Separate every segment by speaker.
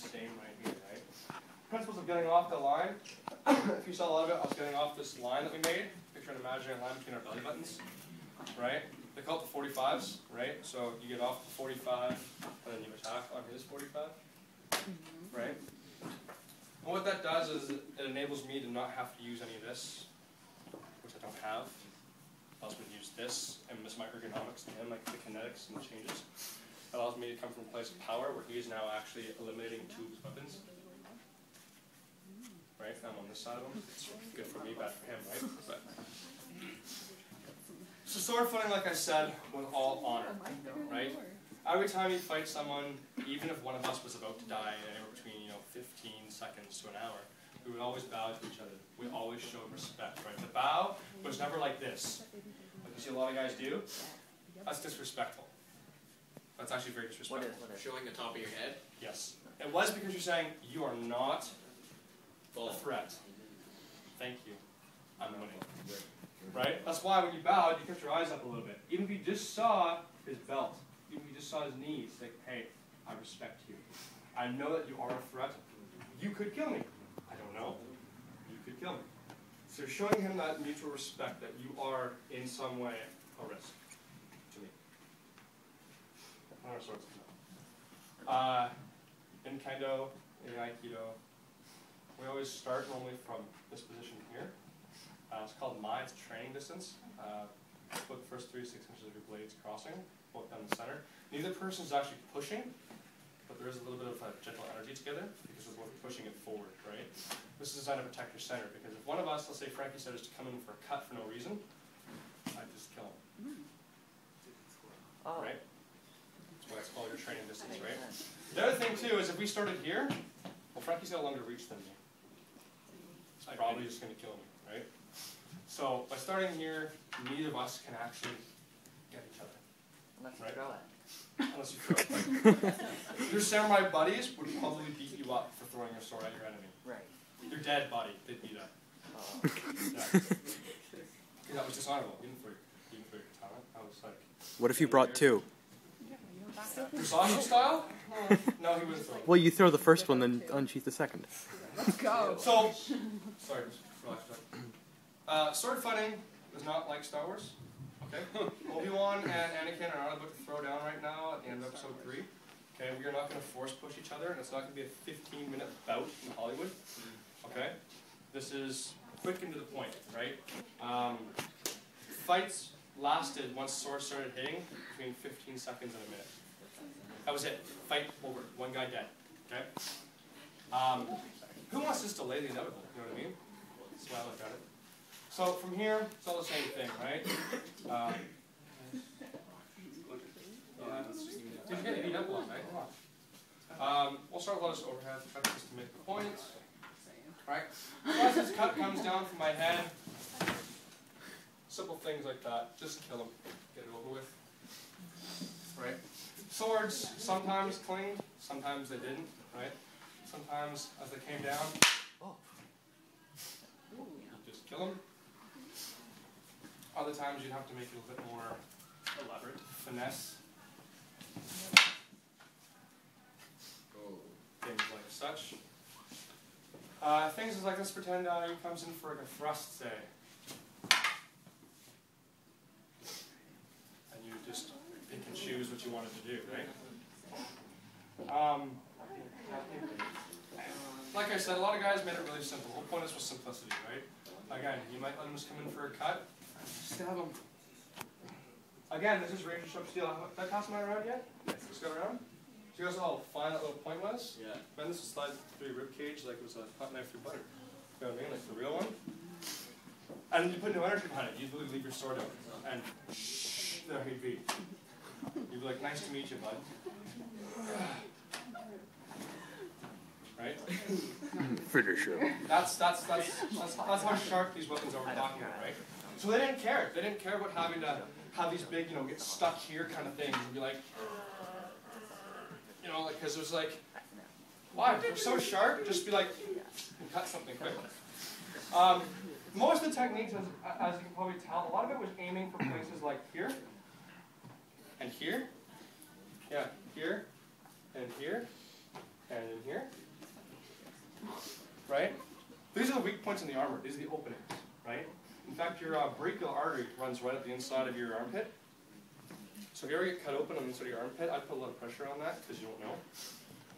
Speaker 1: dead same right here, right? Principles of getting off the line. If you saw a lot of it, I was getting off this line that we made. Picture an imaginary line between our belly buttons, right? They call it the 45s, right? So you get off the 45, and then you attack on his 45, right? And what that does is it enables me to not have to use any of this, which I don't have. It allows me to use this and this microeconomics to him, like the kinetics and the changes. It allows me to come from a place of power where he is now actually eliminating two of his weapons. Right? I'm on this side of him. It's good for me, bad for him, right? But so sword fighting, like I said, with all honor, right? Every time you fight someone, even if one of us was about to die anywhere between 15 seconds to an hour, we would always bow to each other. We always showed respect, right? The bow was never like this, like you see a lot of guys do. That's disrespectful. That's actually very disrespectful.
Speaker 2: What is? Showing the top of your head?
Speaker 1: Yes. It was because you're saying you are not a threat. Thank you. I'm winning. Right? That's why when you bowed, you kept your eyes up a little bit. Even if you just saw his belt, even if you just saw his knees, like, hey, I respect you. I know that you are a threat. You could kill me. I don't know. You could kill me. So you're showing him that mutual respect, that you are in some way a risk to me. Other sorts of in Kendo, in Aikido, we always start normally from this position here. It's called Mai, it's training distance. Put the first 3 to 6 inches of your blades crossing, both down the center. Neither person is actually pushing, but there is a little bit of gentle energy together because we're both pushing it forward, right? This is designed to protect your center because if one of us, let's say Frankie said, is to come in for a cut for no reason, I'd just kill him. Oh. Right? That's why it's called your training distance, right? The other thing too is if we started here, well, Frankie's got a longer reach than me. He's probably just going to kill me, right? So by starting here, neither of us can actually get each other.
Speaker 3: Unless you
Speaker 1: right?
Speaker 3: throw it.
Speaker 1: Unless you throw it. Right? Your samurai buddies would probably beat you up for throwing your sword at your enemy.
Speaker 3: Right.
Speaker 1: Your dead body, they'd beat up. Yeah. That was dishonorable. You didn't throw your katana. I was like...
Speaker 4: What if you brought two?
Speaker 1: Sausage style? No, he wouldn't throw it.
Speaker 4: Well, you throw the first one, then unsheath the second.
Speaker 5: Let's go.
Speaker 1: So, sorry, just relax. Sword fighting is not like Star Wars. Okay? Obi-Wan and Anakin are not about to throw down right now at the end of episode 3. Okay? We are not going to force push each other, and it's not going to be a 15-minute bout in Hollywood. Okay? This is quick and to the point, right? Fights lasted, once swords started hitting, between 15 seconds and a minute. That was it. Fight over. One guy dead. Okay? Who wants to delay the inevitable? You know what I mean? That's why I look at it. So from here, it's all the same thing, right? You're getting beat up a lot, right? We'll start with this overhead just to make the point. Right? Once this cut comes down from my head, simple things like that. Just kill him. Get it over with. Right? Swords sometimes clinged, sometimes they didn't, right? Sometimes as they came down, you just kill them. Other times you'd have to make it a bit more elaborate, finesse. Things like such. Things like this, pretend he comes in for like a thrust, say. And you just pick and choose what you wanted to do, right? Like I said, a lot of guys made it really simple. The whole point is was simplicity, right? Again, you might let him just come in for a cut, stab him. Again, this is Ranger Sharp Steel. Did I pass mine around yet? Yes. Just go around. So you guys know how fine that little point was? Yeah. Man, this would slide through your rib cage like it was a hot knife through butter. You know what I mean? Like the real one. And you put no energy behind it. You'd literally leave your sword out. And there he'd be. You'd be like, nice to meet you, bud. Right?
Speaker 4: Pretty sure.
Speaker 1: That's how sharp these weapons are we're talking about, right? So they didn't care. They didn't care about having to have these big, get stuck here kind of things and be like, because it was like, why? They're so sharp, just be like, and cut something quick. Most of the techniques, as you can probably tell, a lot of it was aiming for places like here, and here, yeah, here, and here, and in here. Right? These are the weak points in the armor. These are the openings. Right? In fact, your brachial artery runs right at the inside of your armpit. So if you ever get cut open on the inside of your armpit, I put a lot of pressure on that because you don't know.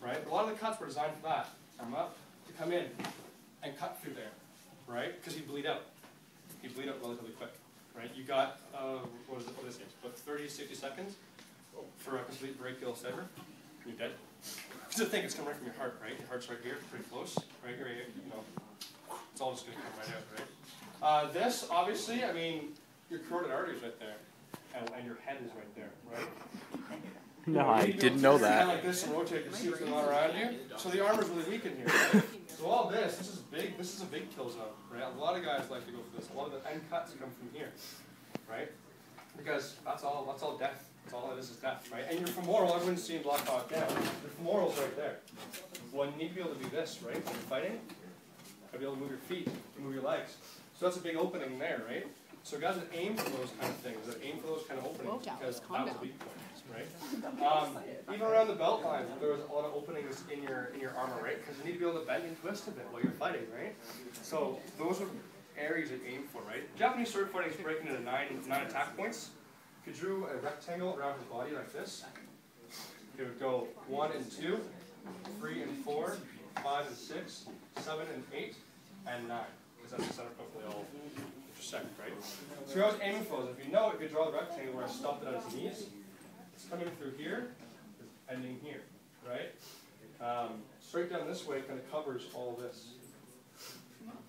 Speaker 1: Right? A lot of the cuts were designed for that. Arm up, to come in and cut through there. Right? Because you bleed out. You bleed out relatively quick. Right? You got, what is it? About 30, 60 seconds for a complete brachial sever. You're dead. Because think it's coming right from your heart, right? Your heart's right here, pretty close. Right here, you know. It's all just going to come right out, right? This, obviously, I mean, your carotid artery is right there. And your head is right there, right?
Speaker 4: No, I didn't know that.
Speaker 1: Kind of like this and rotate to see what's going on around you. So the armor's really weak in here. Right? So all this is big. This is a big kill zone, right? A lot of guys like to go for this. A lot of the end cuts come from here, right? Because that's all death. That's all it is death, right? And your femoral, everyone's seen Black Hawk Down. Your femoral's right there. Well, you need to be able to do this, right? When you're fighting, you gotta be able to move your feet, move your legs. So that's a big opening there, right? So guys that aim for those kind of things, that aim for those kind of openings, because that was a weak point, right? Even around the belt line, there was a lot of openings in your armor, right? Because you need to be able to bend and twist a bit while you're fighting, right? So those are areas that aim for, right? Japanese sword fighting is breaking into nine attack points. If you drew a rectangle around his body like this, it would go 1 and 2, 3 and 4, 5 and 6, 7 and 8, and 9. Because that's the center point where they all intersect, right? So I was aiming for those. If you know, if you draw the rectangle where I stopped it at his knees, it's coming through here, it's ending here, right? Straight down this way kind of covers all this.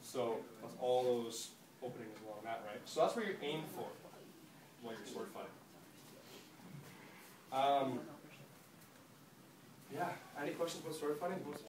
Speaker 1: So that's all those openings along that, right? So that's where you aim for while you're sword fighting. Yeah, any questions about sword fighting?